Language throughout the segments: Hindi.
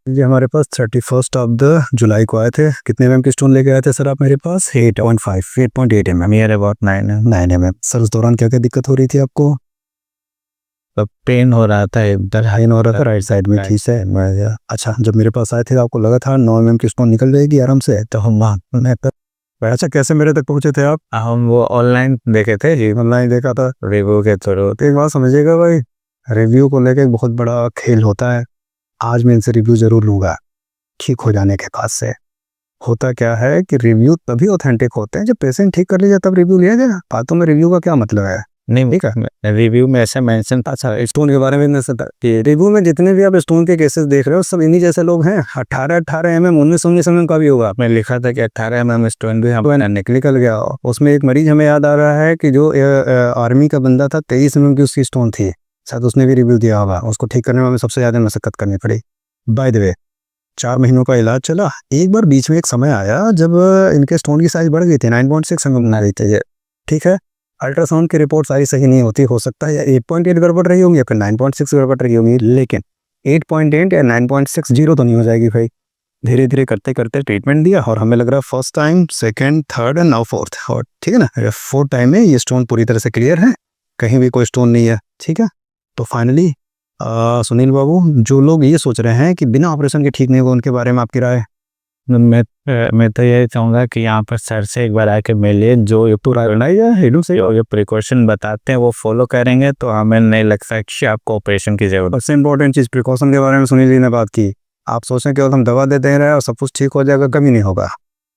जी हमारे पास 31 ऑफ द जुलाई को आए थे। कितने mm के स्टोन लेके आए थे सर आप मेरे पास? 8.8 mm, near about 9 mm। Sir उस दौरान क्या क्या दिक्कत हो रही थी आपको? पेन हो रहा था, इधर हाइन हो रहा था राइट साइड में, ठीक है। अच्छा, जब मेरे पास आए थे आपको लगा था 9 mm की स्टोन निकल जाएगी आराम से, तो हम वहाँ अच्छा कैसे मेरे तक पहुंचे थे आप? हम वो ऑनलाइन देखे थे जी, ऑनलाइन देखा था रिव्यू के थ्रू। तो एक बात समझिएगा भाई, रिव्यू को लेके एक बहुत बड़ा खेल होता है। आज मैं इनसे रिव्यू जरूर लूँगा ठीक हो जाने के बाद से। होता क्या है कि रिव्यू तभी ऑथेंटिक होते हैं जब पेशेंट ठीक कर लीजिए तब रिव्यू लिया जाए। बातों में रिव्यू का क्या मतलब है? नहीं, ठीक है, रिव्यू में ऐसा मेंशन था। अच्छा स्टोन के बारे में कि रिव्यू में जितने भी आप स्टोन के केसेस देख रहे हो सब इन्हीं जैसे लोग हैं। 18 mm 19 mm का भी होगा। में लिखा था कि 18 mm स्टोन भी हम निकल गया। उसमें एक मरीज हमें याद आ रहा है कि जो आर्मी का बंदा था, 23 mm की उसकी स्टोन थी, शायद उसने भी रिव्यू दिया होगा। उसको ठीक करने में हमें सबसे ज़्यादा मशक्कत करनी पड़ी। बाय द वे 4 महीनों का इलाज चला। एक बार बीच में एक समय आया जब इनके स्टोन की साइज बढ़ गई थी, 9.6 mm बना रही थी। ठीक है, अल्ट्रासाउंड की रिपोर्ट सारी सही नहीं होती, हो सकता है या 8.8 गड़बड़ रही होंगी या फिर 9.6 गड़बड़ रही होंगी, लेकिन 8.8 या 9.60 तो नहीं हो जाएगी भाई। धीरे धीरे करते करते ट्रीटमेंट दिया और हमें लग रहा है first time, second, third and now fourth, और ठीक है ना, 4th टाइम में ये स्टोन पूरी तरह से क्लियर है, कहीं भी कोई स्टोन नहीं है। ठीक है, तो फाइनली सुनील बाबू, जो लोग ये सोच रहे हैं कि बिना ऑपरेशन के ठीक नहीं होगा, उनके बारे में आपकी राय? मैं तो ये चाहूँगा कि यहाँ पर सर से एक बार आके मिलिए। जो ये प्रिकॉशन बताते हैं वो फॉलो करेंगे तो हमें नहीं लगता कि आपको ऑपरेशन की जरूरत। सबसे इंपॉर्टेंट चीज़ प्रिकॉशन के बारे में सुनील जी ने बात की। आप सोचें केवल हम दवा दे दे रहे हैं और सब कुछ ठीक हो जाएगा, कभी नहीं होगा।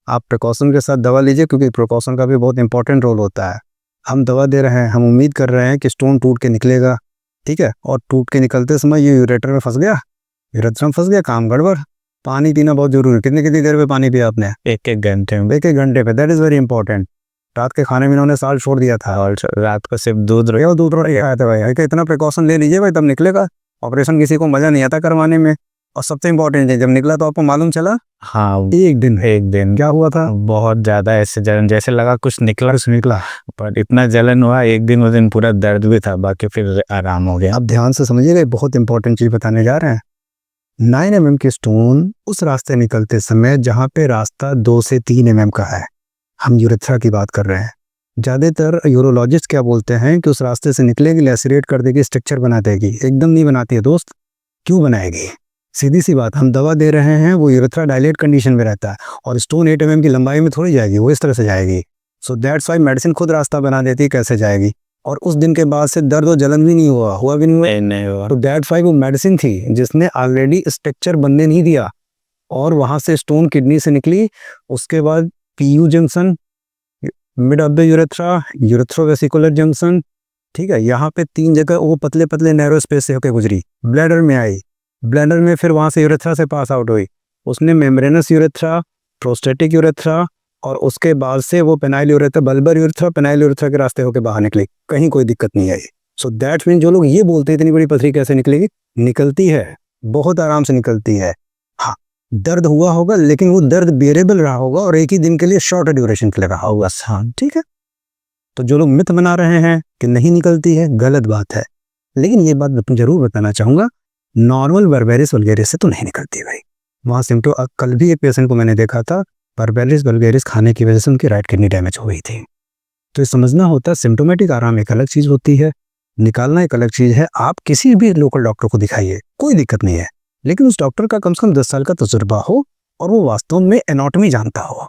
आप प्रिकॉशन के साथ दवा लीजिए, क्योंकि प्रिकॉशन का भी बहुत इंपॉर्टेंट रोल होता है। हम दवा दे रहे हैं, हम उम्मीद कर रहे हैं कि स्टोन टूट के निकलेगा, ठीक है, और टूट के निकलते समय ये यूरेटर में फंस गया, यूरेथ्रा में फंस गया, काम गड़बड़। पानी पीना बहुत जरूरी है। कितनी कितनी देर में पानी पिया आपने? एक एक घंटे में। 1-1 घंटे पे, दैट इज़ वेरी इंपॉर्टेंट। रात के खाने में इन्होंने साल छोड़ दिया था और रात को सिर्फ दूध रोटी खाया था भाई। इतना प्रिकॉशन ले लीजिए भाई, तब निकलेगा। ऑपरेशन किसी को मजा नहीं आता करवाने में। और सबसे इंपॉर्टेंट है, जब निकला तो आपको मालूम चला? हाँ, एक दिन क्या हुआ था? बहुत ज्यादा ऐसे जलन, जैसे लगा कुछ निकला, पर इतना जलन हुआ एक दिन, उस दिन पूरा दर्द भी था, बाकी फिर आराम हो गया। आप ध्यान से समझिएगा, बहुत इंपॉर्टेंट चीज बताने जा रहे हैं। 9 mm के स्टोन उस रास्ते निकलते समय जहां पे रास्ता 2 से 3 mm का है, हम यूरेथ्रा की बात कर रहे हैं। ज़्यादातर यूरोलॉजिस्ट क्या बोलते हैं कि उस रास्ते से निकलेगी, लैसिरेट कर देगी, स्ट्रक्चर बना देगी। एकदम नहीं बनाती है दोस्त। क्यों बनाएगी? सीधी सी बात, हम दवा दे रहे हैं, वो यूरेथ्रा डायलेट कंडीशन में रहता है और स्टोन 8 mm की लंबाई में थोड़ी जाएगी, वो इस तरह से जाएगी। सो दैट्स वाई मेडिसिन खुद रास्ता बना देती है कैसे जाएगी। और उस दिन के बाद से दर्द और जलन भी नहीं हुआ भी नहीं हुआ। तो दैट्स वाई वो मेडिसिन थी जिसने ऑलरेडी स्ट्रक्चर बनने नहीं दिया, और वहां से स्टोन किडनी से निकली। उसके बाद PU junction, mid of the urethra, urethrovesicular junction, ठीक है, यहाँ पे 3 जगह वो पतले पतले नैरो स्पेस से होकर गुजरी, ब्लैडर में आई, ब्लैडर में फिर वहां से यूरेथ्रा से पास आउट हुई, उसने मेम्ब्रेनस यूरेथ्रा, प्रोस्टेटिक यूरेथ्रा, और उसके बाद से वो penile urethra, bulbar urethra, penile urethra के रास्ते होकर बाहर निकली। कहीं कोई दिक्कत नहीं आई। सो दैट्स मीन जो लोग ये बोलते हैं इतनी बड़ी पथरी कैसे निकलेगी, निकलती है, बहुत आराम से निकलती है। हाँ, दर्द हुआ होगा, लेकिन वो दर्द बेरेबल रहा होगा और एक ही दिन के लिए, शॉर्ट ड्यूरेशन के लिए रहा होगा। हाँ, ठीक है। तो जो लोग मिथ बना रहे हैं कि नहीं निकलती है, गलत बात है। लेकिन ये बात जरूर बताना चाहूंगा, नॉर्मल बर्बेरिस वल्गेरिस से तो नहीं निकलती भाई। वहाँ सिम्टोम, कल भी एक पेशेंट को मैंने देखा था, बर्बेरिस वल्गेरिस खाने की वजह से उनकी राइट किडनी डैमेज हो गई थी। तो ये समझना होता है, सिम्टोमेटिक आराम एक अलग चीज़ होती है, निकालना एक अलग चीज़ है। आप किसी भी लोकल डॉक्टर को दिखाइए, कोई दिक्कत नहीं है, लेकिन उस डॉक्टर का कम से कम 10 साल का तजुर्बा हो और वो वास्तव में एनाटॉमी जानता हो।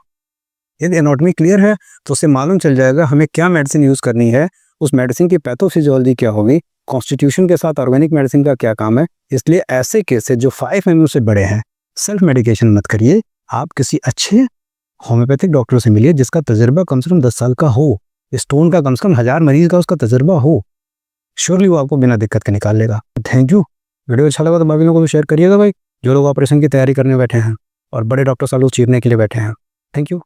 यदि एनाटॉमी क्लियर है तो उसे मालूम चल जाएगा हमें क्या मेडिसिन यूज़ करनी है, उस मेडिसिन की पैथोफिजियोलॉजी क्या होगी, कॉन्स्टिट्यूशन के साथ ऑर्गेनिक मेडिसिन का क्या काम है। इसलिए ऐसे केसेस जो 5 mm से बड़े हैं, सेल्फ मेडिकेशन मत करिए। आप किसी अच्छे होम्योपैथिक डॉक्टर से मिलिए जिसका तजुर्बा कम से कम 10 साल का हो, स्टोन का कम से कम 1000 मरीज का उसका तजुर्बा हो। श्योरली वो आपको बिना दिक्कत के निकाल लेगा। Thank you. वीडियो अच्छा लगा तो बाकी लोगों को भी शेयर करिएगा भाई, जो लोग ऑपरेशन की तैयारी करने बैठे हैं और बड़े डॉक्टर सालों चीरने के लिए बैठे हैं। Thank you.